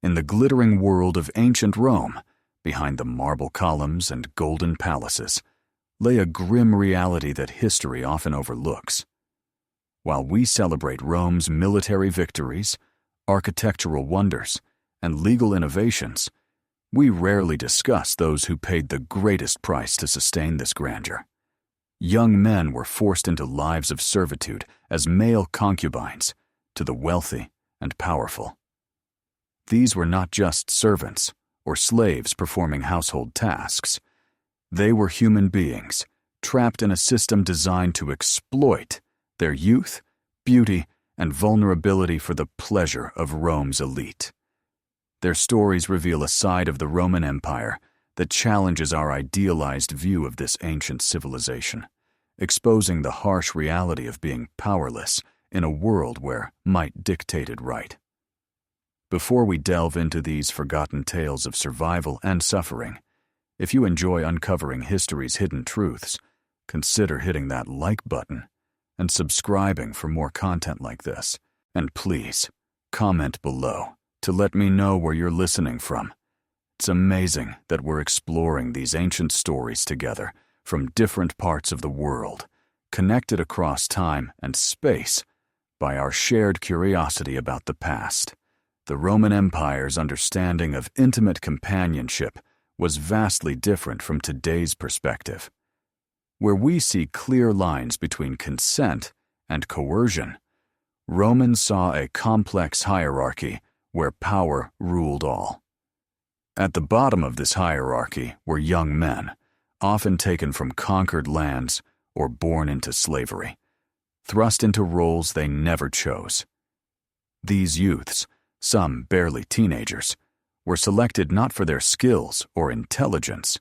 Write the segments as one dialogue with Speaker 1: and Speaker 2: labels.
Speaker 1: In the glittering world of ancient Rome, behind the marble columns and golden palaces, lay a grim reality that history often overlooks. While we celebrate Rome's military victories, architectural wonders, and legal innovations, we rarely discuss those who paid the greatest price to sustain this grandeur. Young men were forced into lives of servitude as male concubines to the wealthy and powerful. These were not just servants or slaves performing household tasks. They were human beings trapped in a system designed to exploit their youth, beauty, and vulnerability for the pleasure of Rome's elite. Their stories reveal a side of the Roman Empire that challenges our idealized view of this ancient civilization, exposing the harsh reality of being powerless in a world where might dictated right. Before we delve into these forgotten tales of survival and suffering, if you enjoy uncovering history's hidden truths, consider hitting that like button and subscribing for more content like this. And please, comment below to let me know where you're listening from. It's amazing that we're exploring these ancient stories together from different parts of the world, connected across time and space by our shared curiosity about the past. The Roman Empire's understanding of intimate companionship was vastly different from today's perspective. Where we see clear lines between consent and coercion, Romans saw a complex hierarchy where power ruled all. At the bottom of this hierarchy were young men, often taken from conquered lands or born into slavery, thrust into roles they never chose. These youths, some barely teenagers, were selected not for their skills or intelligence,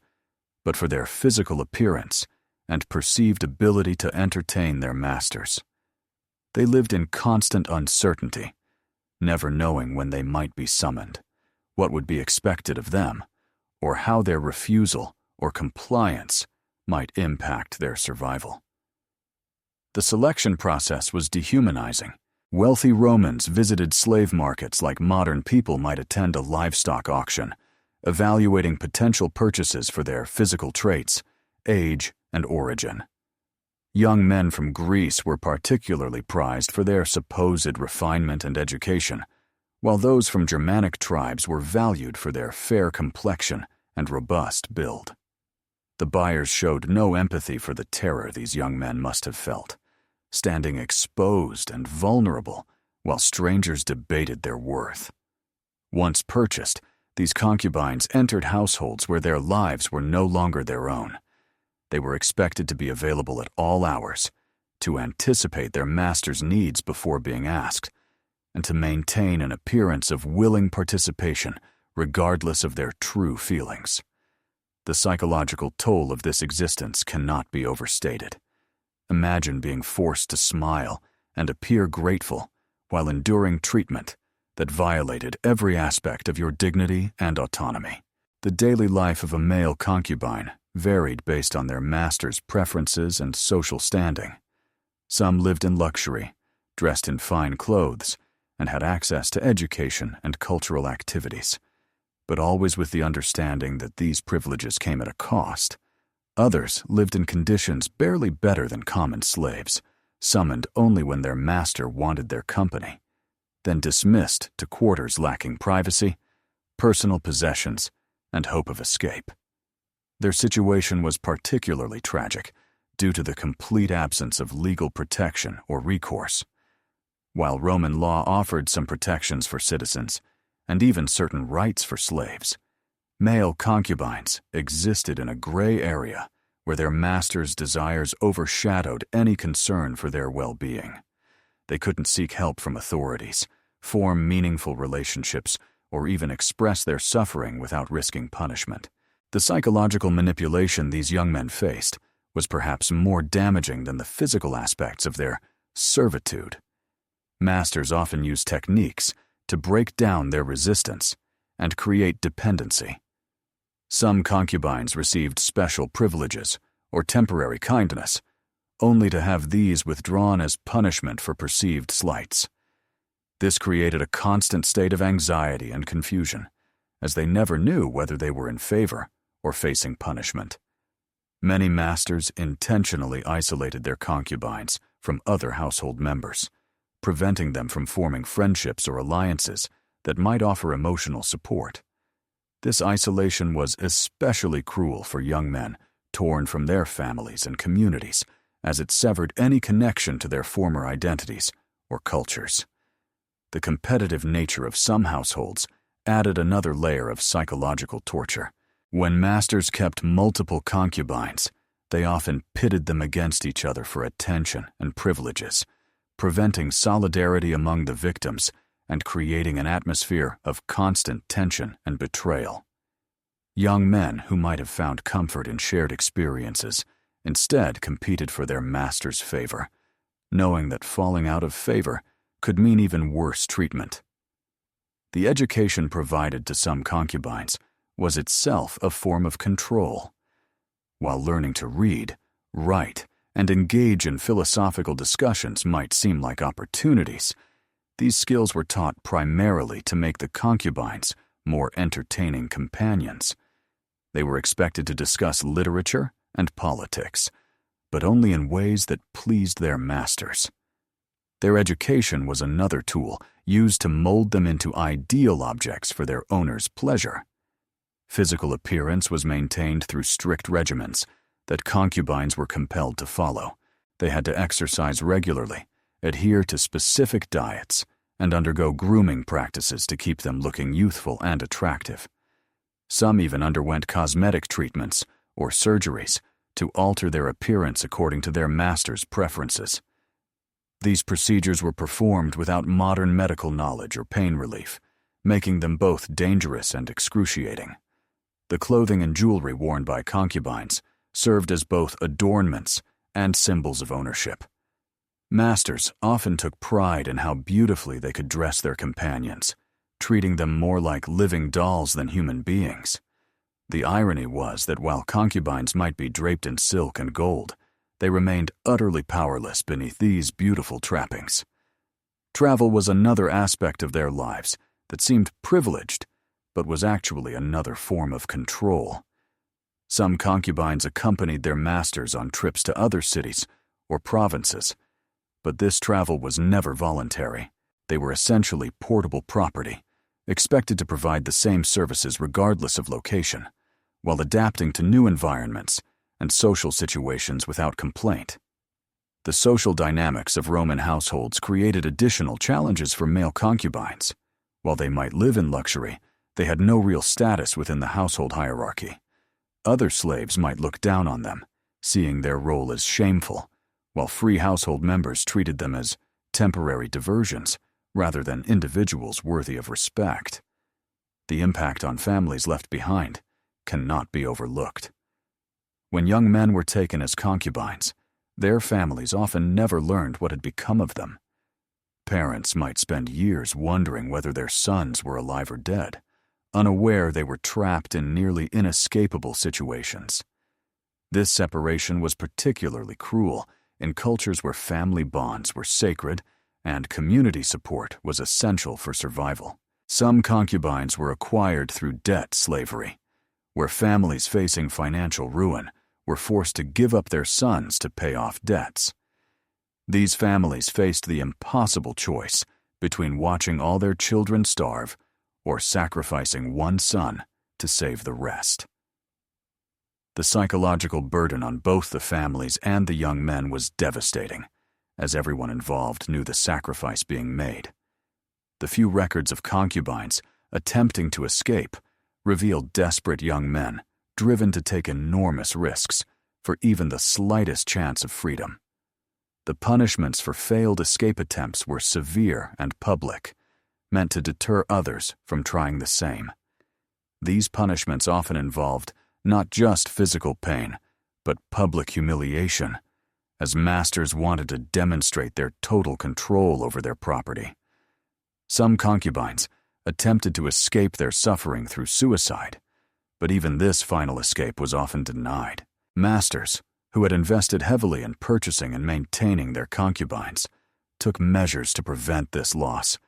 Speaker 1: but for their physical appearance and perceived ability to entertain their masters. They lived in constant uncertainty, never knowing when they might be summoned, what would be expected of them, or how their refusal or compliance might impact their survival. The selection process was dehumanizing. Wealthy Romans visited slave markets like modern people might attend a livestock auction, evaluating potential purchases for their physical traits, age, and origin. Young men from Greece were particularly prized for their supposed refinement and education, while those from Germanic tribes were valued for their fair complexion and robust build. The buyers showed no empathy for the terror these young men must have felt, standing exposed and vulnerable while strangers debated their worth. Once purchased, these concubines entered households where their lives were no longer their own. They were expected to be available at all hours, to anticipate their master's needs before being asked, and to maintain an appearance of willing participation regardless of their true feelings. The psychological toll of this existence cannot be overstated. Imagine being forced to smile and appear grateful while enduring treatment that violated every aspect of your dignity and autonomy. The daily life of a male concubine varied based on their master's preferences and social standing. Some lived in luxury, dressed in fine clothes, and had access to education and cultural activities, but always with the understanding that these privileges came at a cost. Others lived in conditions barely better than common slaves, summoned only when their master wanted their company, then dismissed to quarters lacking privacy, personal possessions, and hope of escape. Their situation was particularly tragic due to the complete absence of legal protection or recourse. While Roman law offered some protections for citizens, and even certain rights for slaves, male concubines existed in a gray area where their master's desires overshadowed any concern for their well-being. They couldn't seek help from authorities, form meaningful relationships, or even express their suffering without risking punishment. The psychological manipulation these young men faced was perhaps more damaging than the physical aspects of their servitude. Masters often used techniques to break down their resistance and create dependency. Some concubines received special privileges or temporary kindness, only to have these withdrawn as punishment for perceived slights. This created a constant state of anxiety and confusion, as they never knew whether they were in favor or facing punishment. Many masters intentionally isolated their concubines from other household members, preventing them from forming friendships or alliances that might offer emotional support. This isolation was especially cruel for young men torn from their families and communities, as it severed any connection to their former identities or cultures. The competitive nature of some households added another layer of psychological torture. When masters kept multiple concubines, they often pitted them against each other for attention and privileges, preventing solidarity among the victims and creating an atmosphere of constant tension and betrayal. Young men who might have found comfort in shared experiences instead competed for their master's favor, knowing that falling out of favor could mean even worse treatment. The education provided to some concubines was itself a form of control. While learning to read, write, and engage in philosophical discussions might seem like opportunities, these skills were taught primarily to make the concubines more entertaining companions. They were expected to discuss literature and politics, but only in ways that pleased their masters. Their education was another tool used to mold them into ideal objects for their owner's pleasure. Physical appearance was maintained through strict regimens that concubines were compelled to follow. They had to exercise regularly, adhere to specific diets, and undergo grooming practices to keep them looking youthful and attractive. Some even underwent cosmetic treatments or surgeries to alter their appearance according to their master's preferences. These procedures were performed without modern medical knowledge or pain relief, making them both dangerous and excruciating. The clothing and jewelry worn by concubines served as both adornments and symbols of ownership. Masters often took pride in how beautifully they could dress their companions, treating them more like living dolls than human beings. The irony was that while concubines might be draped in silk and gold, they remained utterly powerless beneath these beautiful trappings. Travel was another aspect of their lives that seemed privileged, but was actually another form of control. Some concubines accompanied their masters on trips to other cities or provinces, but this travel was never voluntary. They were essentially portable property, expected to provide the same services regardless of location, while adapting to new environments and social situations without complaint. The social dynamics of Roman households created additional challenges for male concubines. While they might live in luxury, they had no real status within the household hierarchy. Other slaves might look down on them, seeing their role as shameful, while free household members treated them as temporary diversions rather than individuals worthy of respect. The impact on families left behind cannot be overlooked. When young men were taken as concubines, their families often never learned what had become of them. Parents might spend years wondering whether their sons were alive or dead, unaware they were trapped in nearly inescapable situations. This separation was particularly cruel in cultures where family bonds were sacred and community support was essential for survival. Some concubines were acquired through debt slavery, where families facing financial ruin were forced to give up their sons to pay off debts. These families faced the impossible choice between watching all their children starve or sacrificing one son to save the rest. The psychological burden on both the families and the young men was devastating, as everyone involved knew the sacrifice being made. The few records of concubines attempting to escape revealed desperate young men driven to take enormous risks for even the slightest chance of freedom. The punishments for failed escape attempts were severe and public, meant to deter others from trying the same. These punishments often involved not just physical pain, but public humiliation, as masters wanted to demonstrate their total control over their property. Some concubines attempted to escape their suffering through suicide, but even this final escape was often denied. Masters, who had invested heavily in purchasing and maintaining their concubines, took measures to prevent this loss,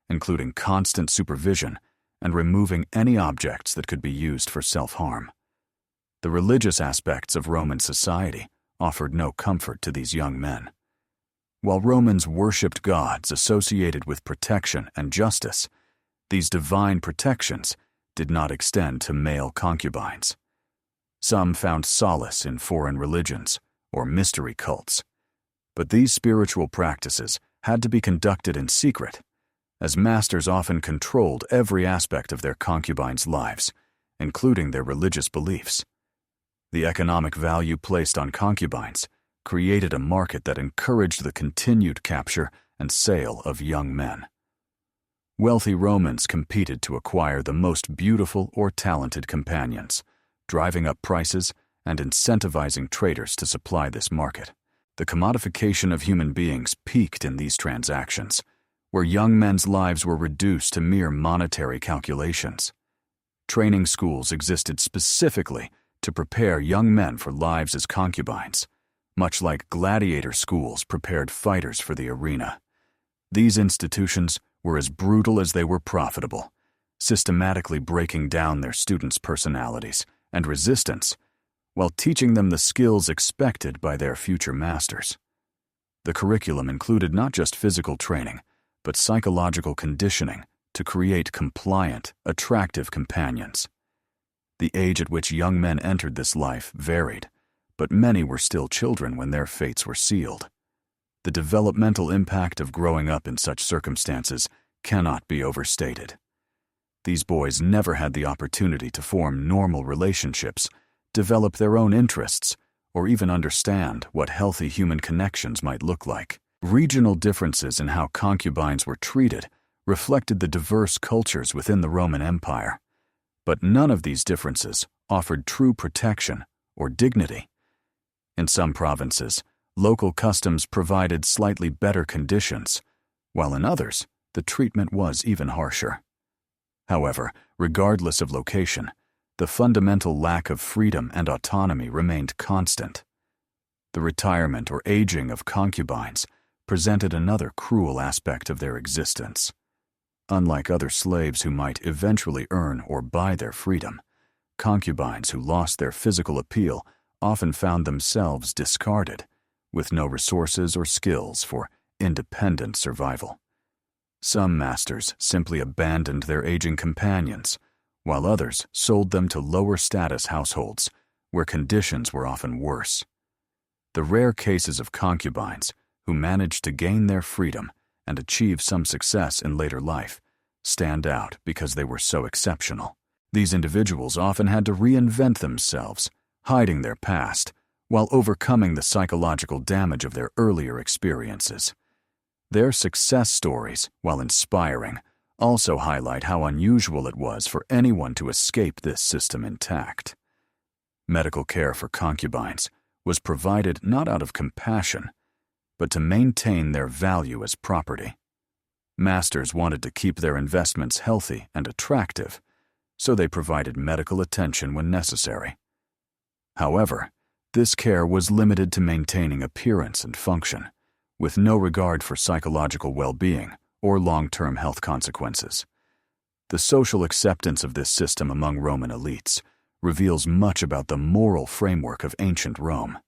Speaker 1: including constant supervision and removing any objects that could be used for self-harm. The religious aspects of Roman society offered no comfort to these young men. While Romans worshipped gods associated with protection and justice, these divine protections did not extend to male concubines. Some found solace in foreign religions or mystery cults, but these spiritual practices had to be conducted in secret, as masters often controlled every aspect of their concubines' lives, including their religious beliefs. The economic value placed on concubines created a market that encouraged the continued capture and sale of young men. Wealthy Romans competed to acquire the most beautiful or talented companions, driving up prices and incentivizing traders to supply this market. The commodification of human beings peaked in these transactions, where young men's lives were reduced to mere monetary calculations. Training schools existed specifically to prepare young men for lives as concubines, much like gladiator schools prepared fighters for the arena. These institutions were as brutal as they were profitable, systematically breaking down their students' personalities and resistance while teaching them the skills expected by their future masters. The curriculum included not just physical training, but psychological conditioning to create compliant, attractive companions. The age at which young men entered this life varied, but many were still children when their fates were sealed. The developmental impact of growing up in such circumstances cannot be overstated. These boys never had the opportunity to form normal relationships, develop their own interests, or even understand what healthy human connections might look like. Regional differences in how concubines were treated reflected the diverse cultures within the Roman Empire, but none of these differences offered true protection or dignity. In some provinces, local customs provided slightly better conditions, while in others, the treatment was even harsher. However, regardless of location, the fundamental lack of freedom and autonomy remained constant. The retirement or aging of concubines presented another cruel aspect of their existence. Unlike other slaves who might eventually earn or buy their freedom, concubines who lost their physical appeal often found themselves discarded, with no resources or skills for independent survival. Some masters simply abandoned their aging companions, while others sold them to lower-status households, where conditions were often worse. The rare cases of concubines who managed to gain their freedom and achieve some success in later life stand out because they were so exceptional. These individuals often had to reinvent themselves, hiding their past, while overcoming the psychological damage of their earlier experiences. Their success stories, while inspiring, also highlight how unusual it was for anyone to escape this system intact. Medical care for concubines was provided not out of compassion, but to maintain their value as property. Masters wanted to keep their investments healthy and attractive, so they provided medical attention when necessary. However, this care was limited to maintaining appearance and function, with no regard for psychological well-being or long-term health consequences. The social acceptance of this system among Roman elites reveals much about the moral framework of ancient Rome.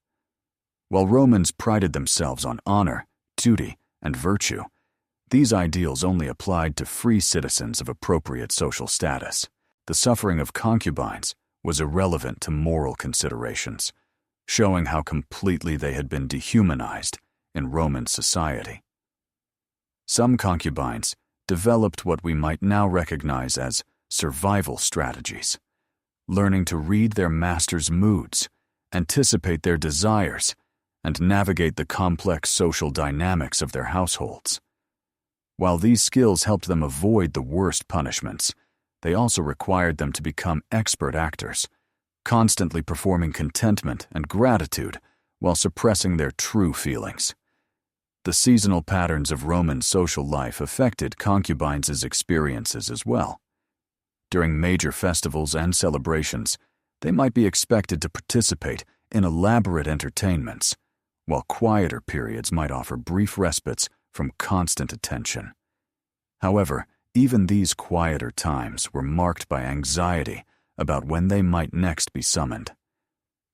Speaker 1: While Romans prided themselves on honor, duty, and virtue, these ideals only applied to free citizens of appropriate social status. The suffering of concubines was irrelevant to moral considerations, showing how completely they had been dehumanized in Roman society. Some concubines developed what we might now recognize as survival strategies, learning to read their master's moods, anticipate their desires, and navigate the complex social dynamics of their households. While these skills helped them avoid the worst punishments, they also required them to become expert actors, constantly performing contentment and gratitude while suppressing their true feelings. The seasonal patterns of Roman social life affected concubines' experiences as well. During major festivals and celebrations, they might be expected to participate in elaborate entertainments, while quieter periods might offer brief respites from constant attention. However, even these quieter times were marked by anxiety about when they might next be summoned.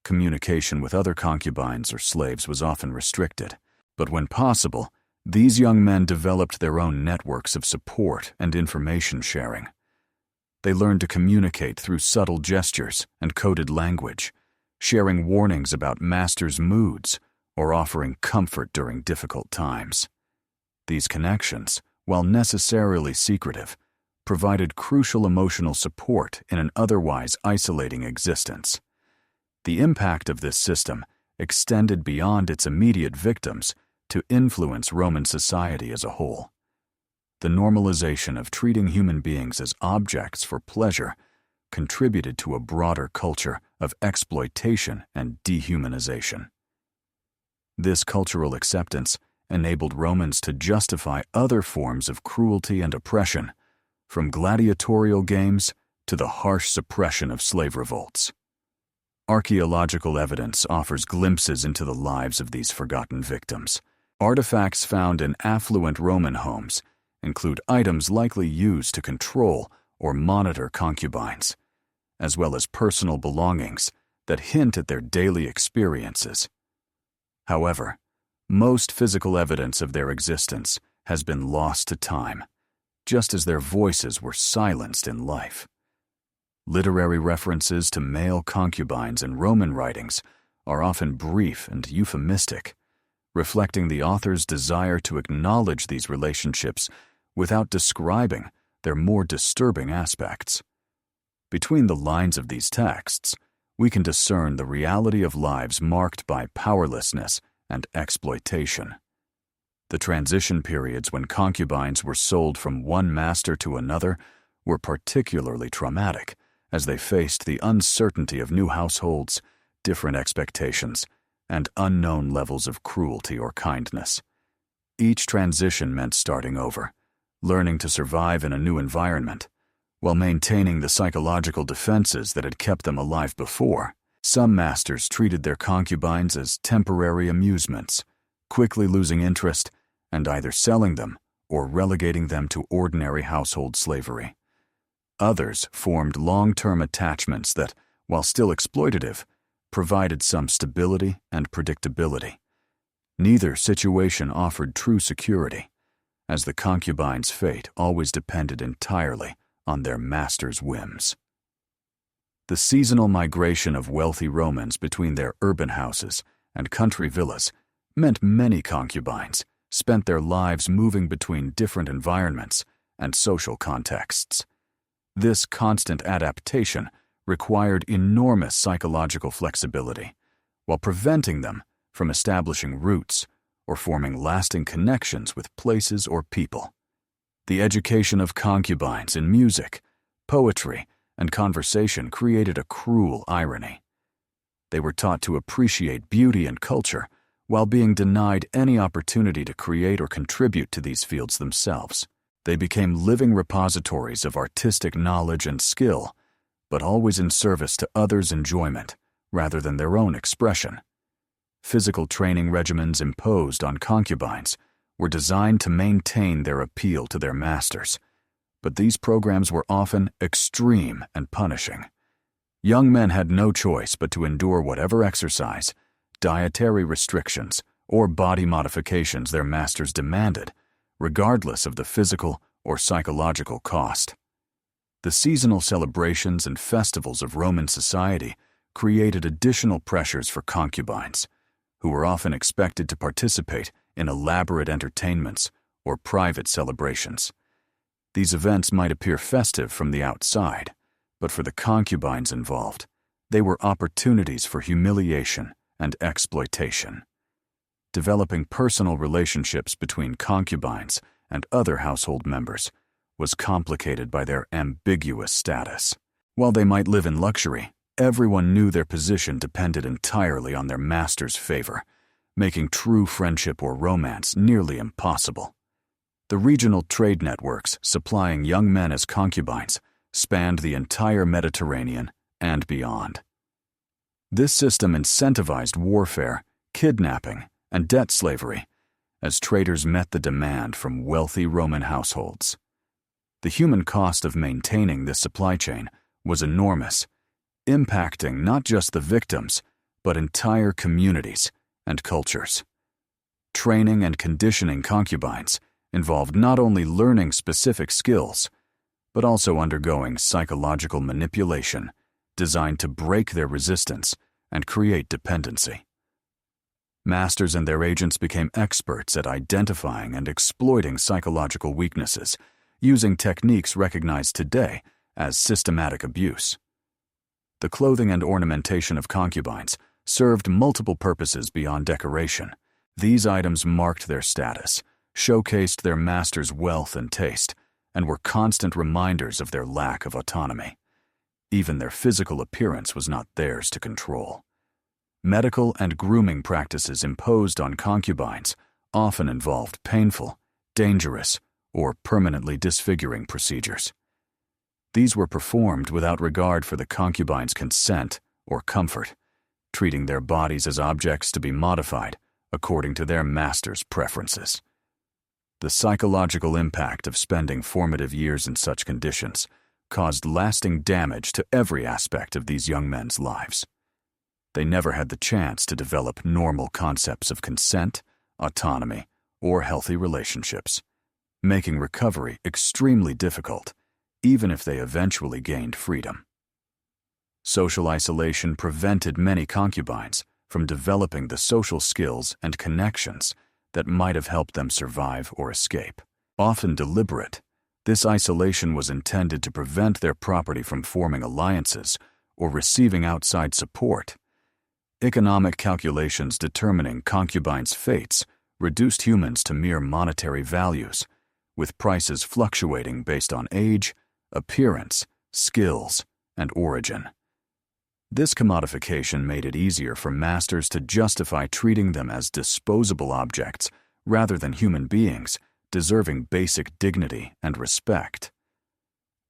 Speaker 1: Communication with other concubines or slaves was often restricted, but when possible, these young men developed their own networks of support and information sharing. They learned to communicate through subtle gestures and coded language, sharing warnings about masters' moods or offering comfort during difficult times. These connections, while necessarily secretive, provided crucial emotional support in an otherwise isolating existence. The impact of this system extended beyond its immediate victims to influence Roman society as a whole. The normalization of treating human beings as objects for pleasure contributed to a broader culture of exploitation and dehumanization. This cultural acceptance enabled Romans to justify other forms of cruelty and oppression, from gladiatorial games to the harsh suppression of slave revolts. Archaeological evidence offers glimpses into the lives of these forgotten victims. Artifacts found in affluent Roman homes include items likely used to control or monitor concubines, as well as personal belongings that hint at their daily experiences. However, most physical evidence of their existence has been lost to time, just as their voices were silenced in life. Literary references to male concubines in Roman writings are often brief and euphemistic, reflecting the author's desire to acknowledge these relationships without describing their more disturbing aspects. Between the lines of these texts, we can discern the reality of lives marked by powerlessness and exploitation. The transition periods when concubines were sold from one master to another were particularly traumatic, as they faced the uncertainty of new households, different expectations, and unknown levels of cruelty or kindness. Each transition meant starting over, learning to survive in a new environment, while maintaining the psychological defenses that had kept them alive before. Some masters treated their concubines as temporary amusements, quickly losing interest and either selling them or relegating them to ordinary household slavery. Others formed long-term attachments that, while still exploitative, provided some stability and predictability. Neither situation offered true security, as the concubine's fate always depended entirely on their master's whims. The seasonal migration of wealthy Romans between their urban houses and country villas meant many concubines spent their lives moving between different environments and social contexts. This constant adaptation required enormous psychological flexibility, while preventing them from establishing roots or forming lasting connections with places or people. The education of concubines in music, poetry, and conversation created a cruel irony. They were taught to appreciate beauty and culture while being denied any opportunity to create or contribute to these fields themselves. They became living repositories of artistic knowledge and skill, but always in service to others' enjoyment rather than their own expression. Physical training regimens imposed on concubines were designed to maintain their appeal to their masters, but these programs were often extreme and punishing. Young men had no choice but to endure whatever exercise, dietary restrictions, or body modifications their masters demanded, regardless of the physical or psychological cost. The seasonal celebrations and festivals of Roman society created additional pressures for concubines, who were often expected to participate in elaborate entertainments or private celebrations. These events might appear festive from the outside, but for the concubines involved, they were opportunities for humiliation and exploitation. Developing personal relationships between concubines and other household members was complicated by their ambiguous status. While they might live in luxury, everyone knew their position depended entirely on their master's favor, making true friendship or romance nearly impossible. The regional trade networks supplying young men as concubines spanned the entire Mediterranean and beyond. This system incentivized warfare, kidnapping, and debt slavery as traders met the demand from wealthy Roman households. The human cost of maintaining this supply chain was enormous, impacting not just the victims, but entire communities and cultures. Training and conditioning concubines involved not only learning specific skills, but also undergoing psychological manipulation designed to break their resistance and create dependency. Masters and their agents became experts at identifying and exploiting psychological weaknesses, using techniques recognized today as systematic abuse. The clothing and ornamentation of concubines served multiple purposes beyond decoration. These items marked their status, showcased their master's wealth and taste, and were constant reminders of their lack of autonomy. Even their physical appearance was not theirs to control. Medical and grooming practices imposed on concubines often involved painful, dangerous, or permanently disfiguring procedures. These were performed without regard for the concubine's consent or comfort, treating their bodies as objects to be modified according to their master's preferences. The psychological impact of spending formative years in such conditions caused lasting damage to every aspect of these young men's lives. They never had the chance to develop normal concepts of consent, autonomy, or healthy relationships, making recovery extremely difficult, even if they eventually gained freedom. Social isolation prevented many concubines from developing the social skills and connections that might have helped them survive or escape. Often deliberate, this isolation was intended to prevent their property from forming alliances or receiving outside support. Economic calculations determining concubines' fates reduced humans to mere monetary values, with prices fluctuating based on age, appearance, skills, and origin. This commodification made it easier for masters to justify treating them as disposable objects rather than human beings deserving basic dignity and respect.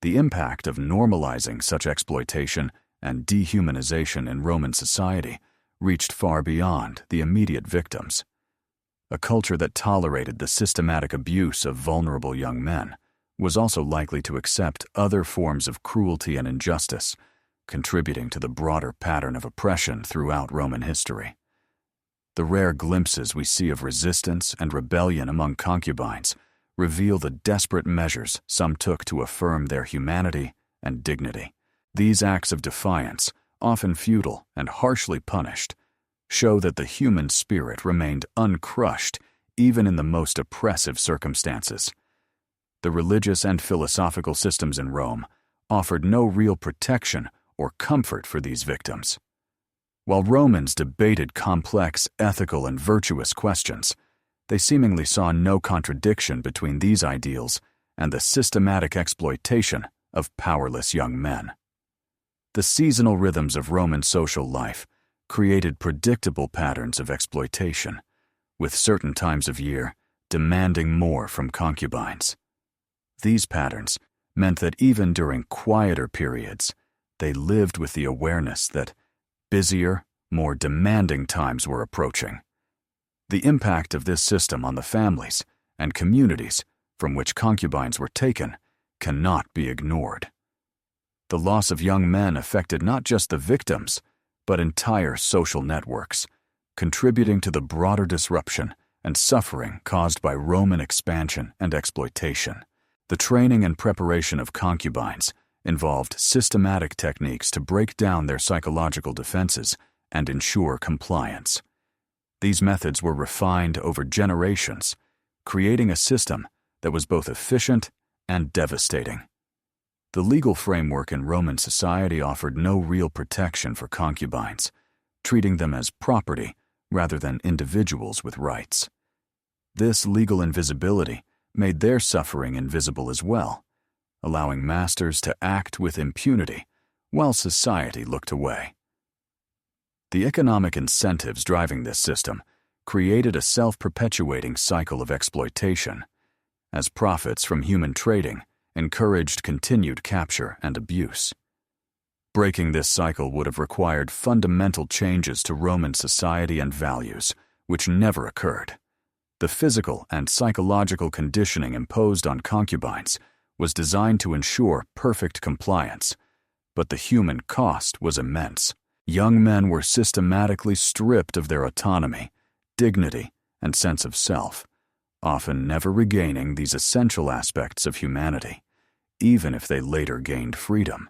Speaker 1: The impact of normalizing such exploitation and dehumanization in Roman society reached far beyond the immediate victims. A culture that tolerated the systematic abuse of vulnerable young men was also likely to accept other forms of cruelty and injustice, contributing to the broader pattern of oppression throughout Roman history. The rare glimpses we see of resistance and rebellion among concubines reveal the desperate measures some took to affirm their humanity and dignity. These acts of defiance, often futile and harshly punished, show that the human spirit remained uncrushed even in the most oppressive circumstances. The religious and philosophical systems in Rome offered no real protection or comfort for these victims. While Romans debated complex ethical and virtuous questions, they seemingly saw no contradiction between these ideals and the systematic exploitation of powerless young men. The seasonal rhythms of Roman social life created predictable patterns of exploitation, with certain times of year demanding more from concubines. These patterns meant that even during quieter periods, they lived with the awareness that busier, more demanding times were approaching. The impact of this system on the families and communities from which concubines were taken cannot be ignored. The loss of young men affected not just the victims, but entire social networks, contributing to the broader disruption and suffering caused by Roman expansion and exploitation. The training and preparation of concubines involved systematic techniques to break down their psychological defenses and ensure compliance. These methods were refined over generations, creating a system that was both efficient and devastating. The legal framework in Roman society offered no real protection for concubines, treating them as property rather than individuals with rights. This legal invisibility made their suffering invisible as well, allowing masters to act with impunity while society looked away. The economic incentives driving this system created a self-perpetuating cycle of exploitation, as profits from human trading encouraged continued capture and abuse. Breaking this cycle would have required fundamental changes to Roman society and values, which never occurred. The physical and psychological conditioning imposed on concubines was designed to ensure perfect compliance, but the human cost was immense. Young men were systematically stripped of their autonomy, dignity, and sense of self, often never regaining these essential aspects of humanity, even if they later gained freedom.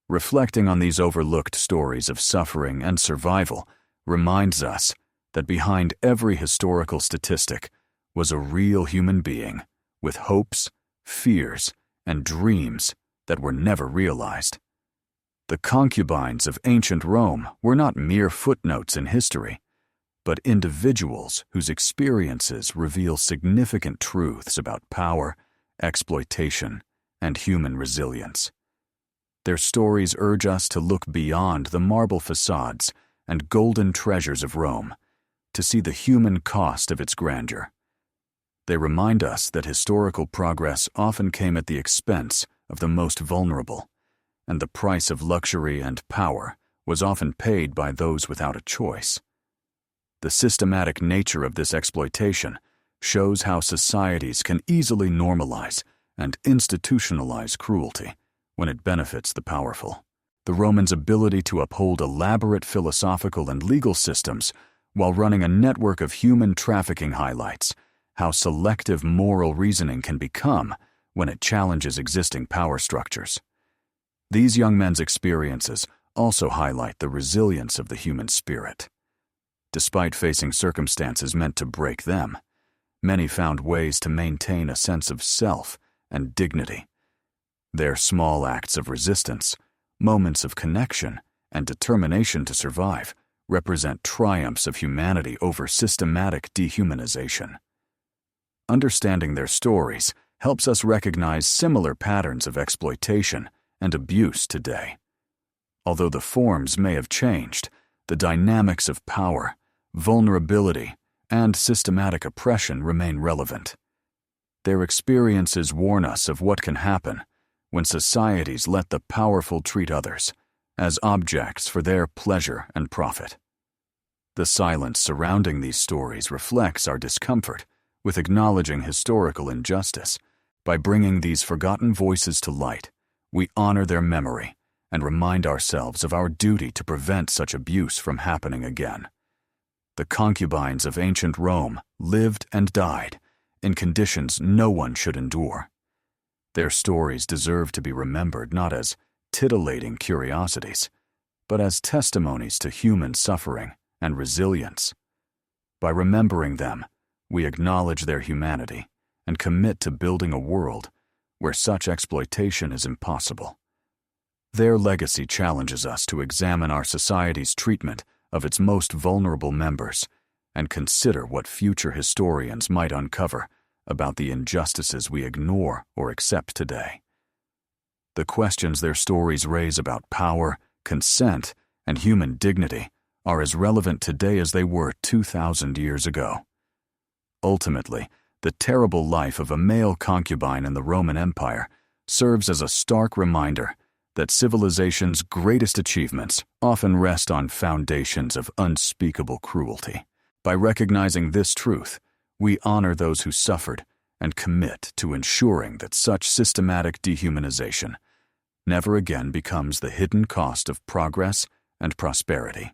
Speaker 1: Reflecting on these overlooked stories of suffering and survival reminds us that behind every historical statistic was a real human being with hopes, fears, and dreams that were never realized. The concubines of ancient Rome were not mere footnotes in history, but individuals whose experiences reveal significant truths about power, exploitation, and human resilience. Their stories urge us to look beyond the marble facades and golden treasures of Rome, to see the human cost of its grandeur. They remind us that historical progress often came at the expense of the most vulnerable, and the price of luxury and power was often paid by those without a choice. The systematic nature of this exploitation shows how societies can easily normalize and institutionalize cruelty when it benefits the powerful. The Romans' ability to uphold elaborate philosophical and legal systems while running a network of human trafficking highlights how selective moral reasoning can become when it challenges existing power structures. These young men's experiences also highlight the resilience of the human spirit. Despite facing circumstances meant to break them, many found ways to maintain a sense of self and dignity. Their small acts of resistance, moments of connection, and determination to survive represent triumphs of humanity over systematic dehumanization. Understanding their stories helps us recognize similar patterns of exploitation and abuse today. Although the forms may have changed, the dynamics of power, vulnerability, and systematic oppression remain relevant. Their experiences warn us of what can happen when societies let the powerful treat others as objects for their pleasure and profit. The silence surrounding these stories reflects our discomfort with acknowledging historical injustice. By bringing these forgotten voices to light, we honor their memory and remind ourselves of our duty to prevent such abuse from happening again. The concubines of ancient Rome lived and died in conditions no one should endure. Their stories deserve to be remembered not as titillating curiosities, but as testimonies to human suffering and resilience. By remembering them, we acknowledge their humanity and commit to building a world where such exploitation is impossible. Their legacy challenges us to examine our society's treatment of its most vulnerable members and consider what future historians might uncover about the injustices we ignore or accept today. The questions their stories raise about power, consent, and human dignity are as relevant today as they were 2,000 years ago. Ultimately, the terrible life of a male concubine in the Roman Empire serves as a stark reminder that civilization's greatest achievements often rest on foundations of unspeakable cruelty. By recognizing this truth, we honor those who suffered and commit to ensuring that such systematic dehumanization never again becomes the hidden cost of progress and prosperity.